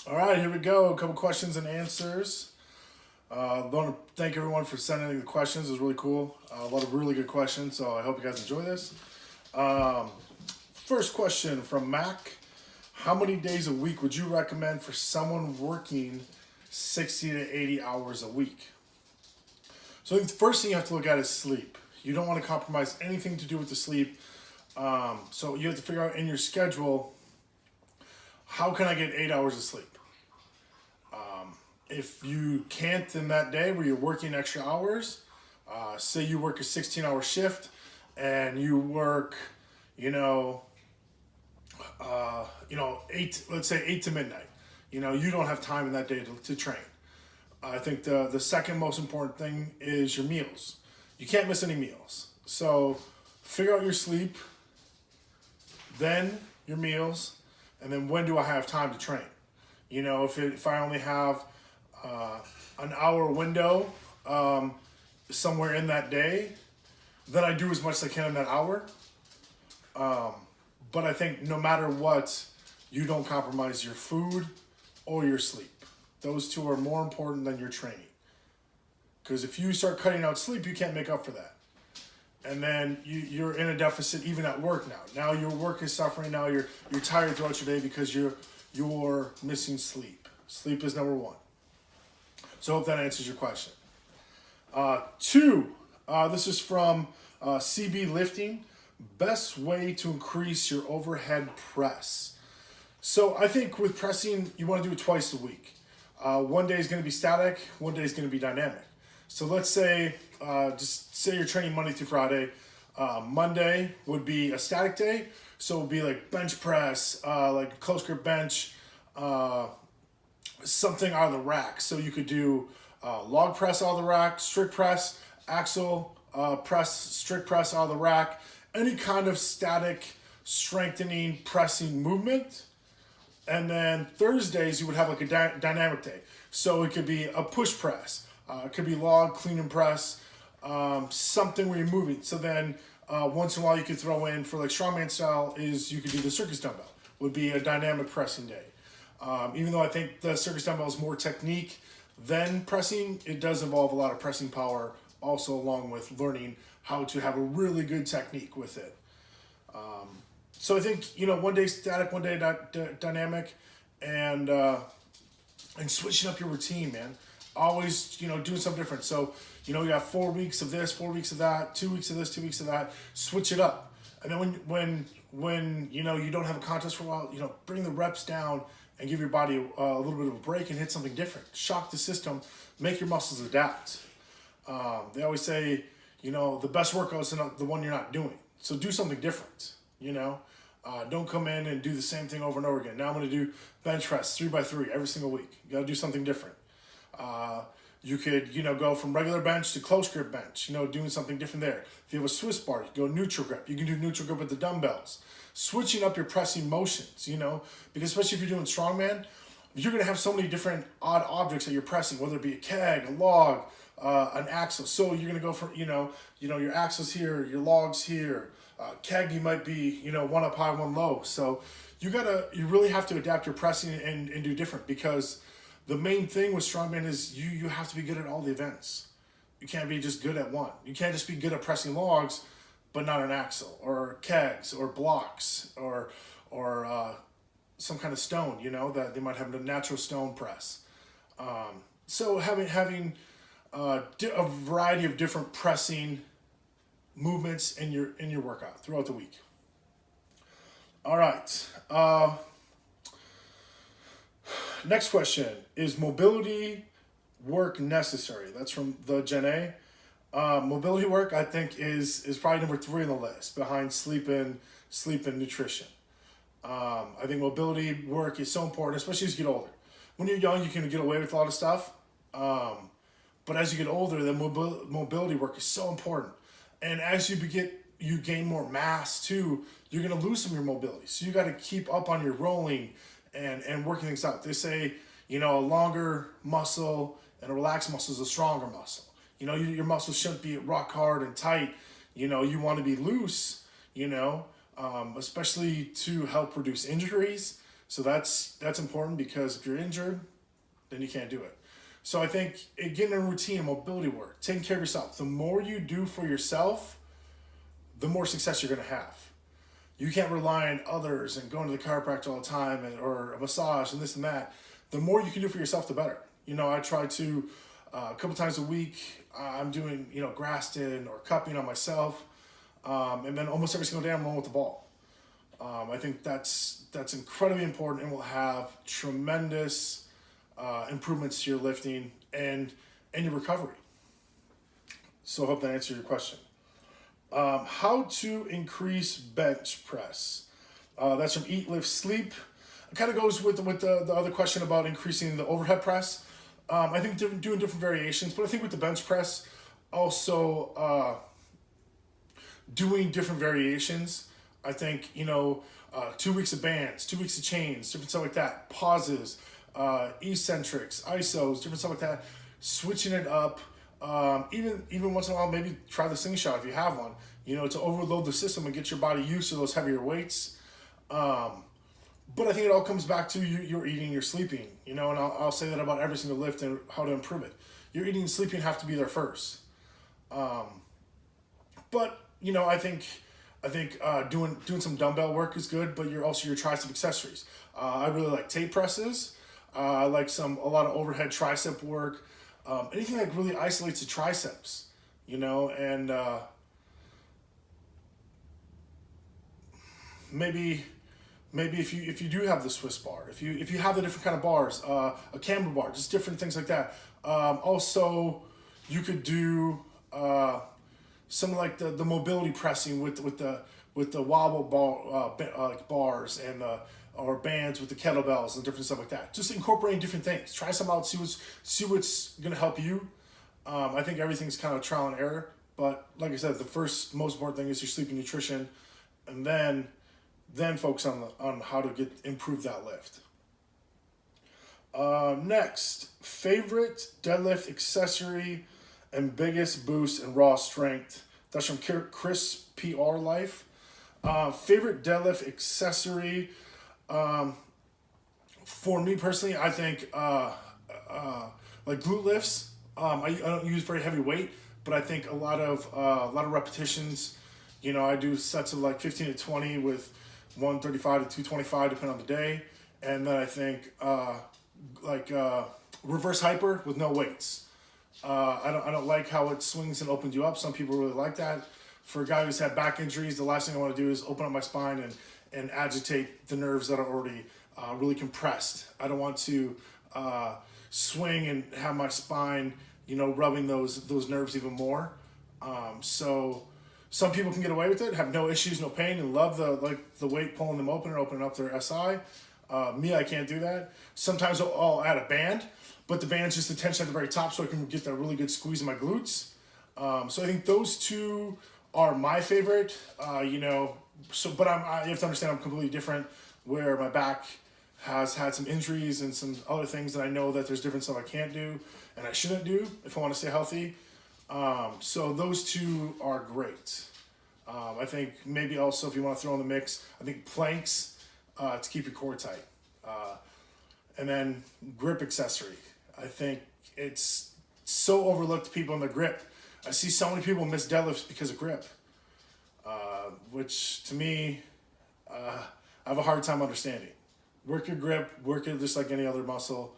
All right, here we go. A couple questions and answers. I want to thank everyone for sending the questions. It was really cool. A lot of really good questions. So I hope you guys enjoy this. Um, First question from Mac: how many days a week would you recommend for someone working 60 to 80 hours a week? So I think the first thing you have to look at is sleep. You don't want to compromise anything to do with the sleep. So you have to figure out in your schedule, how can I get 8 hours of sleep? If you can't in that day where you're working extra hours, say you work a 16-hour shift and you work, you know, let's say 8 to midnight. You don't have time in that day to train. I think the second most important thing is your meals. You can't miss any meals. So figure out your sleep, then your meals, and then when do I have time to train? If I only have uh, an hour window somewhere in that day, then I do as much as I can in that hour. But I think no matter what, you don't compromise your food or your sleep. Those two are more important than your training. Because if you start cutting out sleep, you can't make up for that. And then you're in a deficit even at work now. Now your work is suffering. Now you're tired throughout your day because you're missing sleep. Sleep is number one. So I hope that answers your question. Two, this is from CB Lifting. Best way to increase your overhead press. So I think with pressing, you want to do it twice a week. One day is going to be static, one day is going to be dynamic. So let's say, just say you're training Monday through Friday. Monday would be a static day, so it would be like bench press, like close grip bench, something out of the rack. So you could do log press out of the rack, strict press, axle press, strict press out of the rack, any kind of static strengthening pressing movement. And then Thursdays you would have like a dynamic day. So it could be a push press, it could be log, clean and press, something where you're moving. So then once in a while you could throw in for like strongman style is you could do the circus dumbbell, would be a dynamic pressing day. Even though I think the circus dumbbell is more technique than pressing, it does involve a lot of pressing power also along with learning how to have a really good technique with it. So I think one day static, one day dynamic, and switching up your routine, man. Always doing something different. So you got 4 weeks of this, 4 weeks of that, 2 weeks of this, 2 weeks of that. Switch it up, and then when you don't have a contest for a while, bring the reps down and give your body a little bit of a break and hit something different. Shock the system, make your muscles adapt. They always say the best workout is not the one you're not doing. So do something different. Don't come in and do the same thing over and over again. Now I'm going to do bench press 3x3 every single week. You got to do something different. You could, go from regular bench to close grip bench, doing something different there. If you have a Swiss bar, you go neutral grip. You can do neutral grip with the dumbbells. Switching up your pressing motions, because especially if you're doing strongman, you're going to have so many different odd objects that you're pressing, whether it be a keg, a log, an axle. So you're going to go for, your axles here, your logs here. Keg, you might be, one up high, one low. So you really have to adapt your pressing and do different, because the main thing with strongman is you have to be good at all the events. You can't be just good at one. You can't just be good at pressing logs, but not an axle or kegs or blocks or some kind of stone, that they might have a natural stone press. So having a variety of different pressing movements in your workout throughout the week. All right. Next question: is mobility work necessary? That's from the Gen A. Mobility work, I think, is probably number 3 on the list behind sleep and nutrition. I think mobility work is so important, especially as you get older. When you're young, you can get away with a lot of stuff. But as you get older, the mobility work is so important. And as you gain more mass too, you're gonna lose some of your mobility. So you got to keep up on your rolling and working things out. They say, a longer muscle and a relaxed muscle is a stronger muscle. Your muscles shouldn't be rock hard and tight. You want to be loose, especially to help reduce injuries. So that's important, because if you're injured, then you can't do it. So I think getting a routine, mobility work, taking care of yourself. The more you do for yourself, the more success you're going to have. You can't rely on others and going to the chiropractor all the time, or a massage and this and that. The more you can do for yourself, the better. I try to a couple times a week. I'm doing Graston or cupping on myself, and then almost every single day I'm rolling with the ball. I think that's incredibly important, and will have tremendous improvements to your lifting and your recovery. So I hope that answered your question. How to increase bench press. That's from Eat, Lift, Sleep. It kind of goes with the other question about increasing the overhead press. I think doing different variations, but I think with the bench press, also doing different variations. I think 2 weeks of bands, 2 weeks of chains, different stuff like that. Pauses, eccentrics, isos, different stuff like that. Switching it up. Even once in a while, maybe try the slingshot if you have one, to overload the system and get your body used to those heavier weights. But I think it all comes back to your eating, your sleeping, and I'll say that about every single lift and how to improve it. Your eating and sleeping have to be there first. But I think doing some dumbbell work is good, but your tricep accessories. I really like tape presses. I like a lot of overhead tricep work. Anything that really isolates the triceps, and maybe if you do have the Swiss bar, if you have the different kind of bars, a camber bar, just different things like that. Also, you could do some like the mobility pressing with the wobble bar bars and or bands with the kettlebells and different stuff like that. Just incorporating different things. Try some out. See what's gonna help you. I think everything's kind of trial and error. But like I said, the first most important thing is your sleep and nutrition, and then focus on how to improve that lift. Next, favorite deadlift accessory and biggest boost in raw strength. That's from Chris PR Life. Favorite deadlift accessory. For me personally, I think like glute lifts. I don't use very heavy weight, but I think a lot of repetitions. I do sets of like 15 to 20 with 135 to 225 depending on the day, and then I think reverse hyper with no weights. I don't like how it swings and opens you up. Some people really like that. For a guy who's had back injuries, the last thing I want to do is open up my spine and agitate the nerves that are already really compressed. I don't want to swing and have my spine, rubbing those nerves even more. So some people can get away with it, have no issues, no pain, and love the weight pulling them open or opening up their SI. Me, I can't do that. Sometimes I'll add a band, but the band's just the tension at the very top, so I can get that really good squeeze in my glutes. So I think those two are my favorite. But you have to understand I'm completely different, where my back has had some injuries and some other things that I know that there's different stuff I can't do and I shouldn't do if I want to stay healthy. So those two are great. I think maybe also if you want to throw in the mix, I think planks to keep your core tight. And then grip accessory. I think it's so overlooked, people in the grip. I see so many people miss deadlifts because of grip, which to me, I have a hard time understanding. Work your grip, work it just like any other muscle.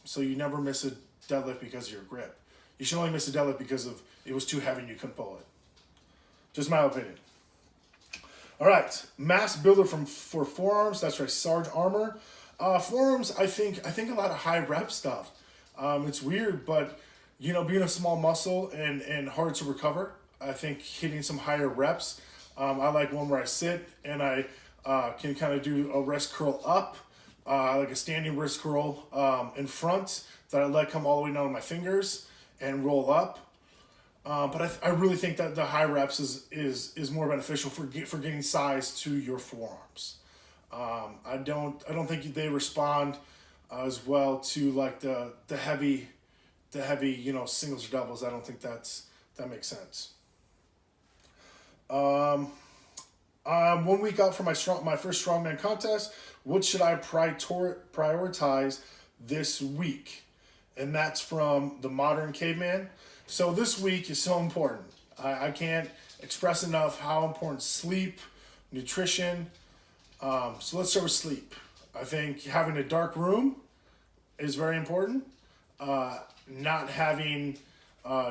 So you never miss a deadlift because of your grip. You should only miss a deadlift because of it was too heavy and you couldn't pull it. Just my opinion. All right, mass builder for forearms. That's right, Sarge Armor. Forearms, I think a lot of high rep stuff. It's weird, but being a small muscle and hard to recover, I think hitting some higher reps. I like one where I sit and I can kind of do a wrist curl up, like a standing wrist curl in front that I let come all the way down to my fingers and roll up. But I really think that the high reps is more beneficial for getting size to your forearms. I don't think they respond as well to like the heavy singles or doubles. I don't think that makes sense. 1 week out from my first strongman contest. What should I prioritize this week? And that's from the Modern Caveman. So this week is so important. I can't express enough how important sleep, nutrition. So let's start with sleep. I think having a dark room is very important. Not having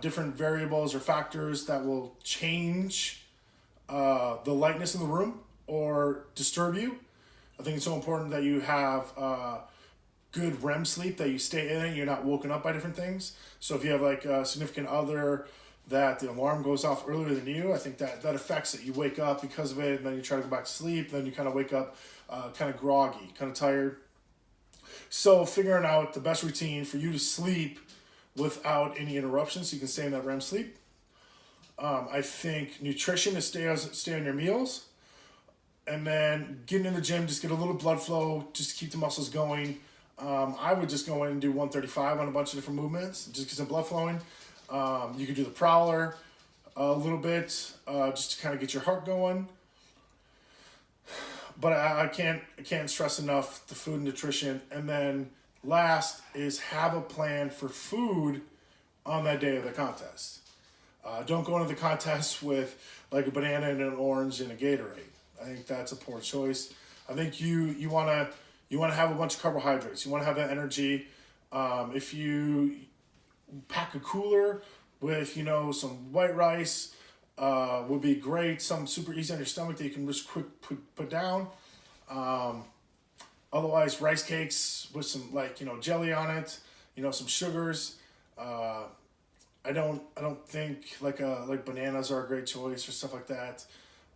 different variables or factors that will change the lightness in the room or disturb you. I think it's so important that you have good REM sleep, that you stay in it, you're not woken up by different things. So if you have like a significant other that the alarm goes off earlier than you, I think that affects it. You wake up because of it, and then you try to go back to sleep, then you kind of wake up kind of groggy, kind of tired. So figuring out the best routine for you to sleep without any interruptions so you can stay in that REM sleep. I think nutrition is stay on your meals. And then getting in the gym, just get a little blood flow, just keep the muscles going. I would just go in and do 135 on a bunch of different movements, just get some blood flowing. You could do the prowler a little bit, just to kind of get your heart going. But I can't stress enough the food and nutrition. And then last is have a plan for food on that day of the contest. Don't go into the contest with like a banana and an orange and a Gatorade. I think that's a poor choice. I think you want to have a bunch of carbohydrates. You want to have that energy. If you pack a cooler with some white rice, would be great. Something super easy on your stomach that you can just quick put down. Otherwise, rice cakes with some jelly on it. Some sugars. I don't think like bananas are a great choice or stuff like that.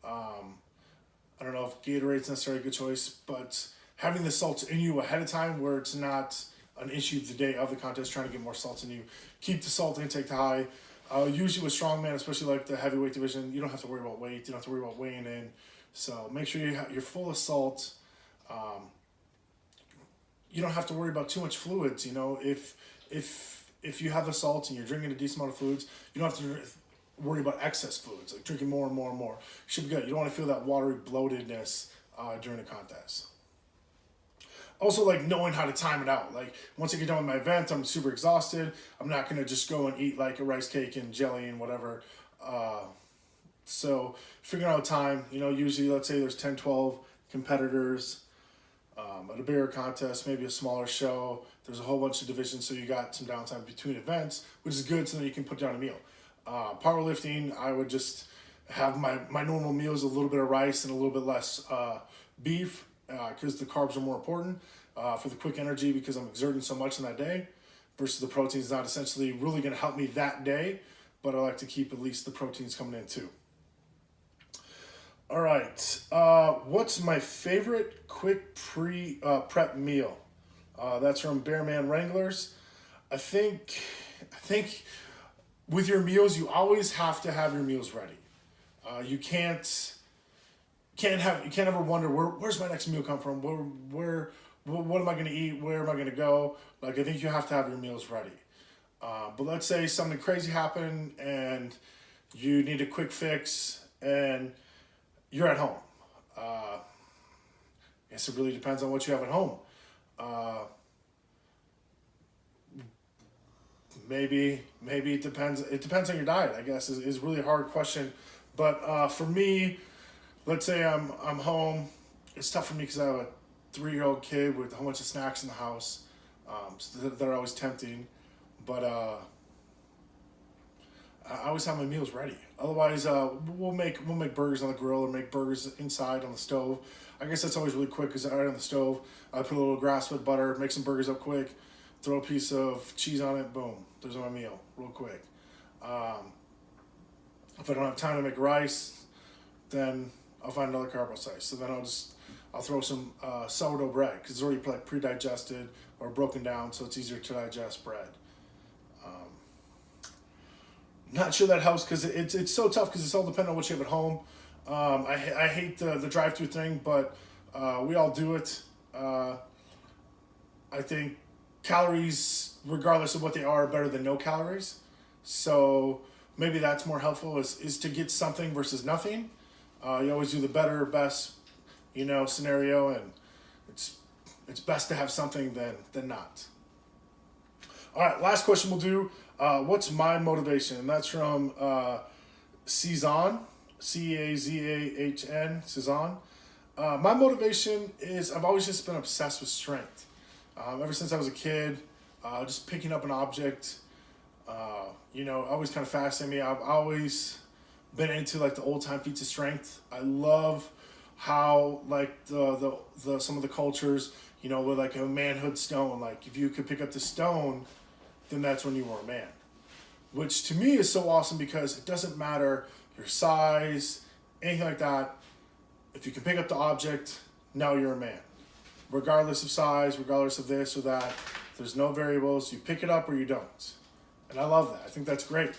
I don't know if Gatorade's necessarily a good choice, but having the salts in you ahead of time where it's not an issue the day of the contest, trying to get more salts in you. Keep the salt intake high. Usually with strongman, especially like the heavyweight division, you don't have to worry about weight. You don't have to worry about weighing in. So make sure you're full of salt. You don't have to worry about too much fluids. If you have the salt and you're drinking a decent amount of fluids, you don't have to worry about excess fluids, like drinking more and more and more. Should be good. You don't want to feel that watery bloatedness during the contest. Also, like knowing how to time it out. Like once I get done with my event, I'm super exhausted. I'm not gonna just go and eat like a rice cake and jelly and whatever. So figuring out time. Usually let's say there's 10, 12 competitors at a bigger contest, maybe a smaller show. There's a whole bunch of divisions, so you got some downtime between events, which is good so that you can put down a meal. Powerlifting, I would just have my normal meals, a little bit of rice and a little bit less beef, because the carbs are more important for the quick energy because I'm exerting so much in that day, versus the protein is not essentially really going to help me that day, but I like to keep at least the proteins coming in too. All right, what's my favorite quick prep meal? That's from Bearman Wranglers. I think with your meals, you always have to have your meals ready. You can't ever wonder where's my next meal come from? What am I going to eat? Where am I going to go? Like I think you have to have your meals ready. But let's say something crazy happened and you need a quick fix and you're at home. I guess it really depends on what you have at home. Maybe it depends. It depends on your diet, I guess, is really a hard question. But for me, let's say I'm home. It's tough for me because I have a 3-year-old kid with a whole bunch of snacks in the house. So they're always tempting. But I always have my meals ready. Otherwise, we'll make burgers on the grill or make burgers inside on the stove. I guess that's always really quick because right on the stove, I put a little grass-fed butter, make some burgers up quick, throw a piece of cheese on it, boom, there's my meal, real quick. If I don't have time to make rice, then I'll find another carbo site. So then I'll throw some sourdough bread because it's already like pre-digested or broken down, so it's easier to digest bread. Not sure that helps because it's so tough because it's all dependent on what you have at home. I hate the drive-through thing, but we all do it. I think calories, regardless of what they are better than no calories. So maybe that's more helpful is to get something versus nothing. You always do the better, best, scenario, and it's best to have something than not. All right, last question we'll do. What's my motivation? And that's from Cezanne, Cazahn, Cezanne. My motivation is I've always just been obsessed with strength. Ever since I was a kid, just picking up an object, always kind of fascinated me. I've always been into like the old time feats of strength. I love how like the some of the cultures, with like a manhood stone. Like if you could pick up the stone, then that's when you were a man. Which to me is so awesome because it doesn't matter your size, anything like that. If you can pick up the object, now you're a man. Regardless of size, regardless of this or that, there's no variables. You pick it up or you don't. And I love that. I think that's great.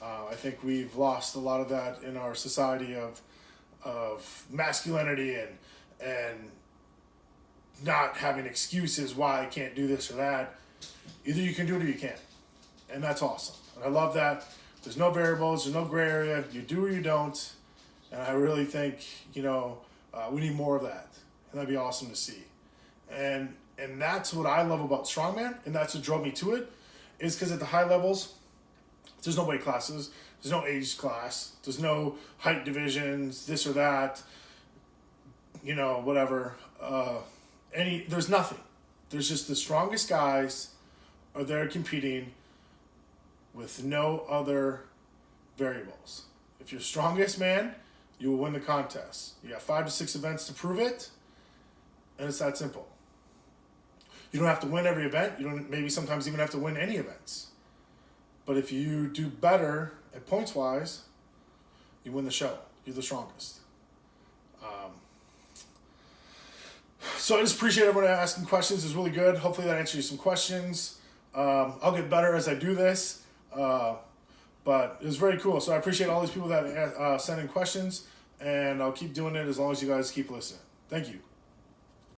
I think we've lost a lot of that in our society of masculinity and not having excuses why I can't do this or that. Either you can do it or you can't. And that's awesome. And I love that. There's no variables, there's no gray area. You do or you don't. And I really think, we need more of that. And that'd be awesome to see. And that's what I love about strongman, and that's what drove me to it, is because at the high levels, there's no weight classes, there's no age class, there's no height divisions, this or that, whatever. There's nothing. There's just the strongest guys are there competing with no other variables. If you're strongest man, you will win the contest. You got 5 to 6 events to prove it, and it's that simple. You don't have to win every event. You don't maybe sometimes even have to win any events. But if you do better at points wise, you win the show. You're the strongest. So I just appreciate everyone asking questions. It's really good. Hopefully that answers you some questions. I'll get better as I do this. But it was very cool. So I appreciate all these people that send in questions, and I'll keep doing it as long as you guys keep listening. Thank you.